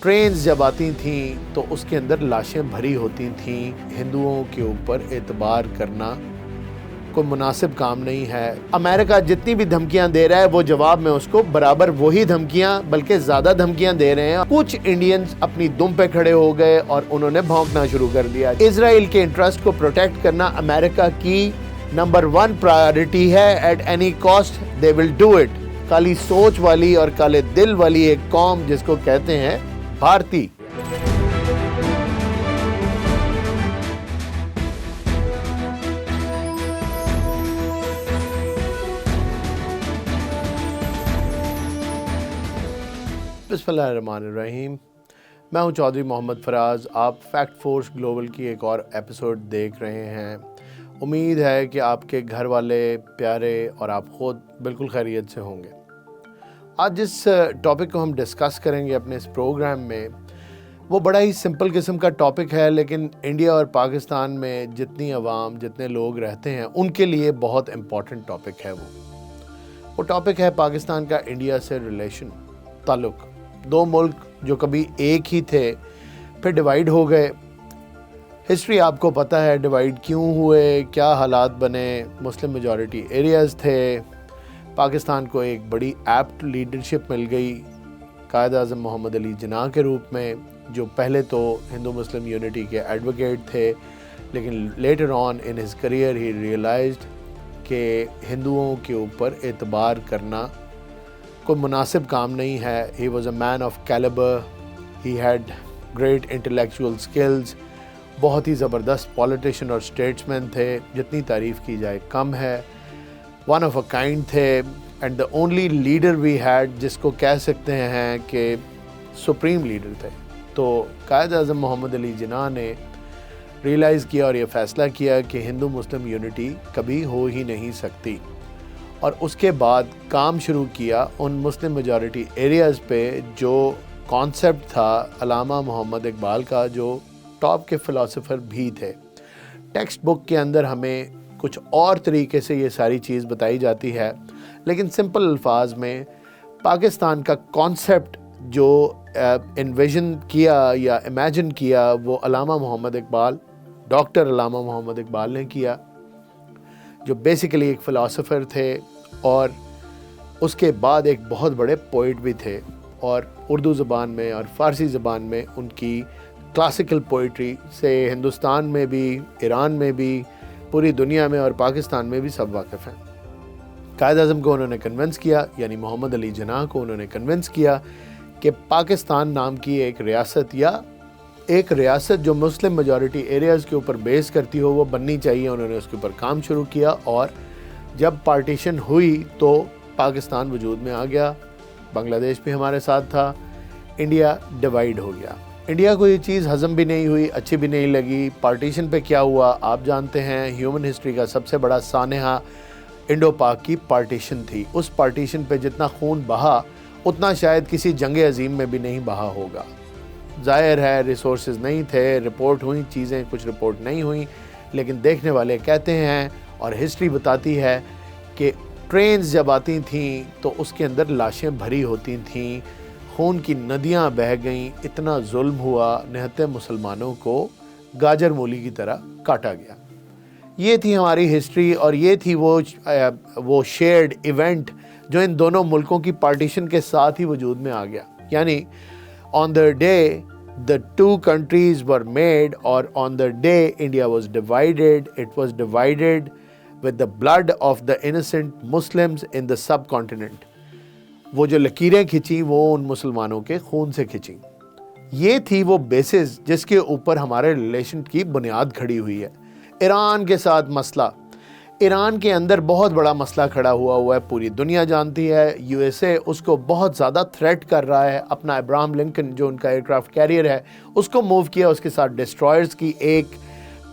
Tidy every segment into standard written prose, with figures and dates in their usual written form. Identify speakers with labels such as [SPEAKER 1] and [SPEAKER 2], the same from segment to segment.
[SPEAKER 1] Trains جب آتی تھیں تو اس کے اندر لاشیں بھری ہوتی تھیں. ہندوؤں کے اوپر اعتبار کرنا کوئی مناسب کام نہیں ہے. امریکہ جتنی بھی دھمکیاں دے رہا ہے وہ جواب میں اس کو برابر وہی دھمکیاں بلکہ زیادہ دھمکیاں دے رہے ہیں. کچھ انڈینز اپنی دم پہ کھڑے ہو گئے اور انہوں نے بھونکنا شروع کر دیا. اسرائیل کے انٹرسٹ کو پروٹیکٹ کرنا امریکہ کی نمبر 1 پرائیورٹی ہے. At any cost they will do it. کالی سوچ والی اور کالے دل والی ایک قوم جس کو کہتے ہیں بھارتی. بسم اللہ الرحمن الرحیم. میں ہوں چودھری محمد فراز. آپ فیکٹ فورس گلوبل کی ایک اور ایپیسوڈ دیکھ رہے ہیں. امید ہے کہ آپ کے گھر والے پیارے اور آپ خود بالکل خیریت سے ہوں گے. آج جس ٹاپک کو ہم ڈسکس کریں گے اپنے اس پروگرام میں وہ بڑا ہی سمپل قسم کا ٹاپک ہے، لیکن انڈیا اور پاکستان میں جتنی عوام جتنے لوگ رہتے ہیں ان کے لیے بہت امپورٹنٹ ٹاپک ہے. وہ ٹاپک ہے پاکستان کا انڈیا سے ریلیشن، تعلق. دو ملک جو کبھی ایک ہی تھے پھر ڈیوائیڈ ہو گئے. ہسٹری آپ کو پتہ ہے ڈیوائیڈ کیوں ہوئے، کیا حالات بنے. مسلم میجورٹی ایریاز تھے. پاکستان کو ایک بڑی ایپٹ لیڈرشپ مل گئی قائد اعظم محمد علی جناح کے روپ میں، جو پہلے تو ہندو مسلم یونٹی کے ایڈوکیٹ تھے، لیکن later on in his career ہی ریئلائزڈ کہ ہندوؤں کے اوپر اعتبار کرنا کوئی مناسب کام نہیں ہے. He was a man of calibre. He had great intellectual skills. بہت ہی زبردست پولیٹیشین اور اسٹیٹسمین تھے، جتنی تعریف کی جائے کم ہے. ون آف اے کائنڈ تھے and the only leader we had جس کو کہہ سکتے ہیں کہ سپریم لیڈر تھے. تو قائد اعظم محمد علی جناح نے ریئلائز کیا اور یہ فیصلہ کیا کہ ہندو مسلم یونٹی کبھی ہو ہی نہیں سکتی، اور اس کے بعد کام شروع کیا ان مسلم میجورٹی ایریاز پہ جو کانسیپٹ تھا علامہ محمد اقبال کا، جو ٹاپ کے فلاسفر بھی تھے. ٹیکسٹ بک کے اندر ہمیں کچھ اور طریقے سے یہ ساری چیز بتائی جاتی ہے، لیکن سمپل الفاظ میں پاکستان کا کانسیپٹ جو انویژن کیا یا امیجن کیا وہ علامہ محمد اقبال، ڈاکٹر علامہ محمد اقبال نے کیا، جو بیسیکلی ایک فلاسفر تھے اور اس کے بعد ایک بہت بڑے پوئٹ بھی تھے. اور اردو زبان میں اور فارسی زبان میں ان کی کلاسیکل پوئٹری سے ہندوستان میں بھی، ایران میں بھی، پوری دنیا میں اور پاکستان میں بھی سب واقف ہیں. قائد اعظم کو انہوں نے کنونس کیا، یعنی محمد علی جناح کو انہوں نے کنونس کیا کہ پاکستان نام کی ایک ریاست یا ایک ریاست جو مسلم میجورٹی ایریاز کے اوپر بیس کرتی ہو وہ بننی چاہیے. انہوں نے اس کے اوپر کام شروع کیا اور جب پارٹیشن ہوئی تو پاکستان وجود میں آ گیا. بنگلہ دیش بھی ہمارے ساتھ تھا. انڈیا ڈیوائیڈ ہو گیا. انڈیا کو یہ چیز ہضم بھی نہیں ہوئی، اچھی بھی نہیں لگی. پارٹیشن پہ کیا ہوا آپ جانتے ہیں. ہیومن ہسٹری کا سب سے بڑا سانحہ انڈو پاک کی پارٹیشن تھی. اس پارٹیشن پہ جتنا خون بہا اتنا شاید کسی جنگ عظیم میں بھی نہیں بہا ہوگا. ظاہر ہے ریسورسز نہیں تھے، رپورٹ ہوئیں چیزیں، کچھ رپورٹ نہیں ہوئیں، لیکن دیکھنے والے کہتے ہیں اور ہسٹری بتاتی ہے کہ ٹرینز جب آتی تھیں تو اس کے اندر لاشیں بھری ہوتی تھیں، خون کی ندیاں بہہ گئیں، اتنا ظلم ہوا، نہتے مسلمانوں کو گاجر مولی کی طرح کاٹا گیا. یہ تھی ہماری ہسٹری اور یہ تھی وہ شیئرڈ ایونٹ جو ان دونوں ملکوں کی پارٹیشن کے ساتھ ہی وجود میں آ گیا. یعنی on the day the two countries were made, or on the day India was divided, it was divided with the blood of the innocent Muslims in the subcontinent. وہ جو لکیریں کھچیں وہ ان مسلمانوں کے خون سے کھچیں. یہ تھی وہ بیسز جس کے اوپر ہمارے ریلیشن کی بنیاد کھڑی ہوئی ہے. ایران کے ساتھ مسئلہ، ایران کے اندر بہت بڑا مسئلہ کھڑا ہوا ہے، پوری دنیا جانتی ہے. یو ایس اے اس کو بہت زیادہ تھریٹ کر رہا ہے. اپنا ابراہم لنکن جو ان کا ایئر کرافٹ کیریئر ہے اس کو موو کیا، اس کے ساتھ ڈسٹرائرز کی ایک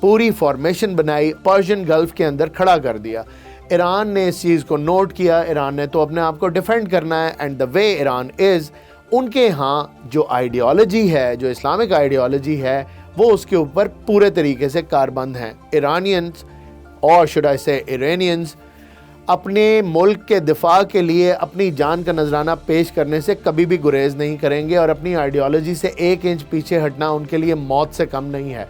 [SPEAKER 1] پوری فارمیشن بنائی، پرشین گلف کے اندر کھڑا کر دیا. ایران نے اس چیز کو نوٹ کیا. ایران نے تو اپنے آپ کو ڈیفینڈ کرنا ہے، اینڈ دا وے ایران از، ان کے ہاں جو آئیڈیالوجی ہے، جو اسلامک آئیڈیالوجی ہے، وہ اس کے اوپر پورے طریقے سے کاربند ہیں. ایرانینز اور should I say Iranians اپنے ملک کے دفاع کے لیے اپنی جان کا نذرانہ پیش کرنے سے کبھی بھی گریز نہیں کریں گے، اور اپنی آئیڈیالوجی سے 1 انچ پیچھے ہٹنا ان کے لیے موت سے کم نہیں ہے۔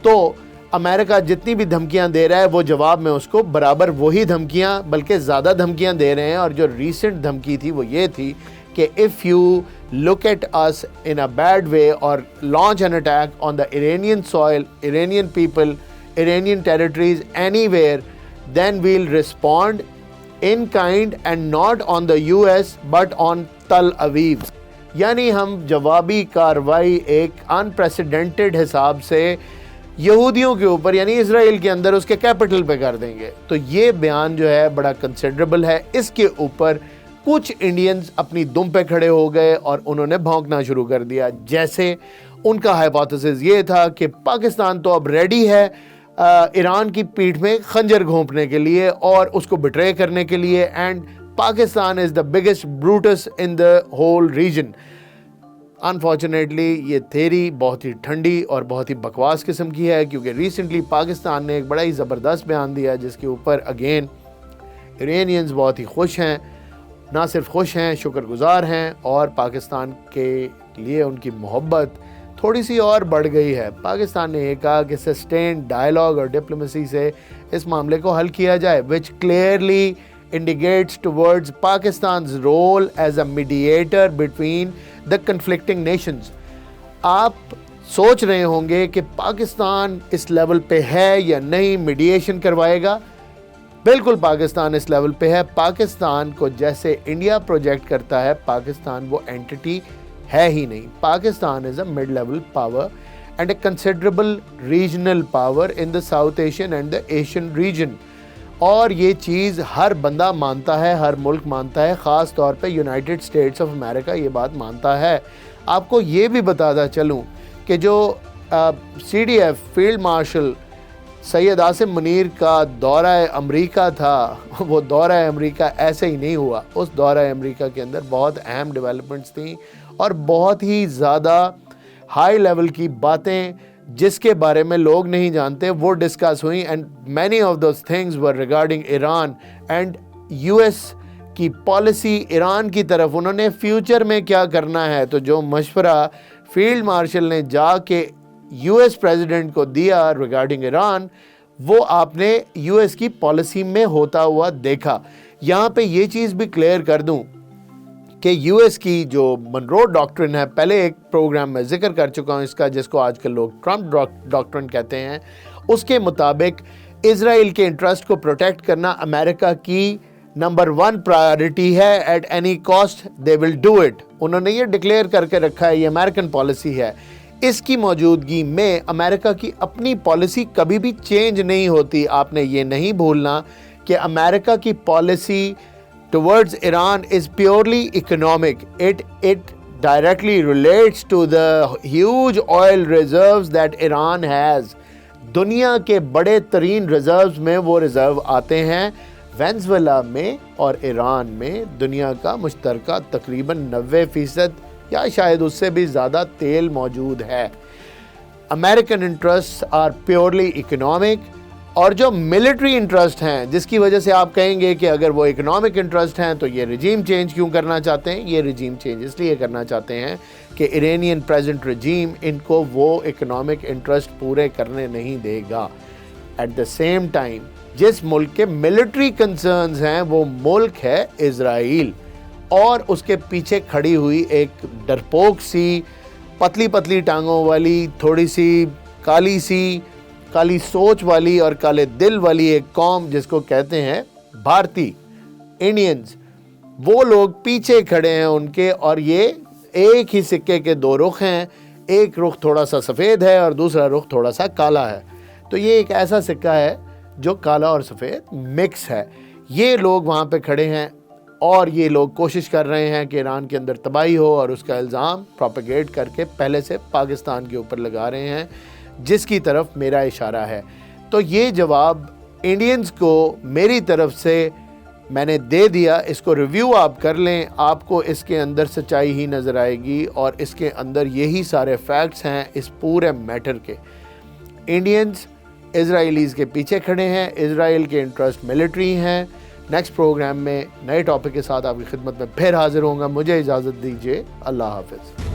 [SPEAKER 1] تو امریکہ جتنی بھی دھمکیاں دے رہا ہے وہ جواب میں اس کو برابر وہی دھمکیاں بلکہ زیادہ دھمکیاں دے رہے ہیں، اور جو ریسنٹ دھمکی تھی وہ یہ تھی کہ if you look at us in a bad way or launch an attack on the Iranian soil, Iranian people, Iranian territories, anywhere, then we'll respond in kind and not on the US but on Tel Aviv۔ یعنی ہم جوابی کارروائی ایک unprecedented حساب سے یہودیوں کے اوپر یعنی اسرائیل کے اندر اس کے کیپٹل پہ کر دیں گے۔ تو یہ بیان جو ہے بڑا کنسیڈریبل ہے۔ اس کے اوپر کچھ انڈینز اپنی دم پہ کھڑے ہو گئے اور انہوں نے بھونکنا شروع کر دیا، جیسے ان کا ہائپوتھیسس یہ تھا کہ پاکستان تو اب ریڈی ہے ایران کی پیٹھ میں خنجر گھونپنے کے لیے اور اس کو بٹرے کرنے کے لیے، and Pakistan is the biggest Brutus in the whole region. Unfortunately یہ تھیری بہت ہی ٹھنڈی اور بہت ہی بکواس قسم کی ہے، کیونکہ ریسنٹلی پاکستان نے ایک بڑا ہی زبردست بیان دیا جس کے اوپر اگین ایرانینز بہت ہی خوش ہیں، نہ صرف خوش ہیں شکر گزار ہیں، اور پاکستان کے لیے ان کی محبت تھوڑی سی اور بڑھ گئی ہے۔ پاکستان نے یہ کہا کہ سسٹینڈ ڈائلاگ اور ڈپلومیسی سے اس معاملے کو حل کیا جائے، which clearly indicates towards Pakistan's role as a mediator between the conflicting nations۔ آپ سوچ رہے ہوں گے کہ پاکستان اس لیول پہ ہے یا نہیں، میڈییشن کروائے گا۔ بالکل پاکستان اس لیول پہ ہے۔ پاکستان کو جیسے انڈیا پروجیکٹ کرتا ہے، پاکستان وہ اینٹی ہے ہی نہیں۔ Pakistan is a mid level power and a considerable regional power in the South Asian and the Asian region, اور یہ چیز ہر بندہ مانتا ہے، ہر ملک مانتا ہے، خاص طور پہ یونائٹڈ اسٹیٹس آف امریکہ یہ بات مانتا ہے۔ آپ کو یہ بھی بتاتا چلوں کہ جو C D F field marshal Syed Asim Munir کا دورہ امریکہ تھا، وہ دورہ امریکہ ایسے ہی نہیں ہوا۔ اس دورہ امریکہ کے اندر بہت اہم ڈیولپمنٹس تھیں اور بہت ہی زیادہ ہائی لیول کی باتیں جس کے بارے میں لوگ نہیں جانتے وہ ڈسکس ہوئیں، and many of those things were regarding Iran and U S کی پالیسی ایران کی طرف، انہوں نے فیوچر میں کیا کرنا ہے۔ تو جو مشورہ فیلڈ مارشل نے جا کے یو ایس پریزیڈنٹ کو دیا ریگارڈنگ ایران، وہ آپ نے یو ایس کی پالیسی میں ہوتا ہوا دیکھا۔ یہاں پہ یہ چیز بھی کلیئر کر دوں کہ یو ایس کی جو منرو ڈاکٹرن ہے، پہلے ایک پروگرام میں ذکر کر چکا ہوں اس کا، جس کو آج کل لوگ ٹرمپ ڈاکٹرن کہتے ہیں، اس کے مطابق اسرائیل کے انٹرسٹ کو پروٹیکٹ کرنا امریکہ کی نمبر 1 پرائیورٹی ہے۔ At any cost they will do it. انہوں نے یہ ڈکلیئر کر کے رکھا ہے، یہ امریکن پالیسی ہے۔ اس کی موجودگی میں امریکہ کی اپنی پالیسی کبھی بھی چینج نہیں ہوتی۔ آپ نے یہ نہیں بھولنا کہ امریکہ کی policy towards Iran is purely economic. It directly relates to the huge oil reserves that Iran has. دنیا کے بڑے ترین ریزروز میں وہ ریزرو آتے ہیں وینزویلا میں اور ایران میں۔ دنیا کا مشترکہ تقریباً 90% یا شاید اس سے بھی زیادہ تیل موجود ہے۔ American interests are purely economic, اور جو ملٹری انٹرسٹ ہیں جس کی وجہ سے آپ کہیں گے کہ اگر وہ اکنامک انٹرسٹ ہیں تو یہ رجیم چینج کیوں کرنا چاہتے ہیں؟ یہ رجیم چینج اس لیے کرنا چاہتے ہیں کہ ایرانین پریزنٹ رجیم ان کو وہ اکنامک انٹرسٹ پورے کرنے نہیں دے گا۔ ایٹ دا سیم ٹائم جس ملک کے ملٹری کنسرنز ہیں وہ ملک ہے اسرائیل، اور اس کے پیچھے کھڑی ہوئی ایک ڈرپوک سی پتلی پتلی ٹانگوں والی تھوڑی سی کالی سوچ والی اور کالے دل والی ایک قوم جس کو کہتے ہیں بھارتی انڈینز، وہ لوگ پیچھے کھڑے ہیں ان کے، اور یہ ایک ہی سکے کے 2 رخ ہیں، ایک رخ تھوڑا سا سفید ہے اور دوسرا رخ تھوڑا سا کالا ہے۔ تو یہ ایک ایسا سکہ ہے جو کالا اور سفید مکس ہے۔ یہ لوگ وہاں پہ کھڑے ہیں اور یہ لوگ کوشش کر رہے ہیں کہ ایران کے اندر تباہی ہو، اور اس کا الزام پروپیگیٹ کر کے پہلے سے پاکستان کے اوپر لگا رہے ہیں، جس کی طرف میرا اشارہ ہے۔ تو یہ جواب انڈینز کو میری طرف سے میں نے دے دیا، اس کو ریویو آپ کر لیں، آپ کو اس کے اندر سچائی ہی نظر آئے گی، اور اس کے اندر یہی سارے فیکٹس ہیں اس پورے میٹر کے۔ انڈینز اسرائیلیز کے پیچھے کھڑے ہیں، اسرائیل کے انٹرسٹ ملٹری ہیں، نیکسٹ پروگرام میں نئے ٹاپک کے ساتھ آپ کی خدمت میں پھر حاضر ہوں گا. مجھے اجازت دیجیے. اللہ حافظ.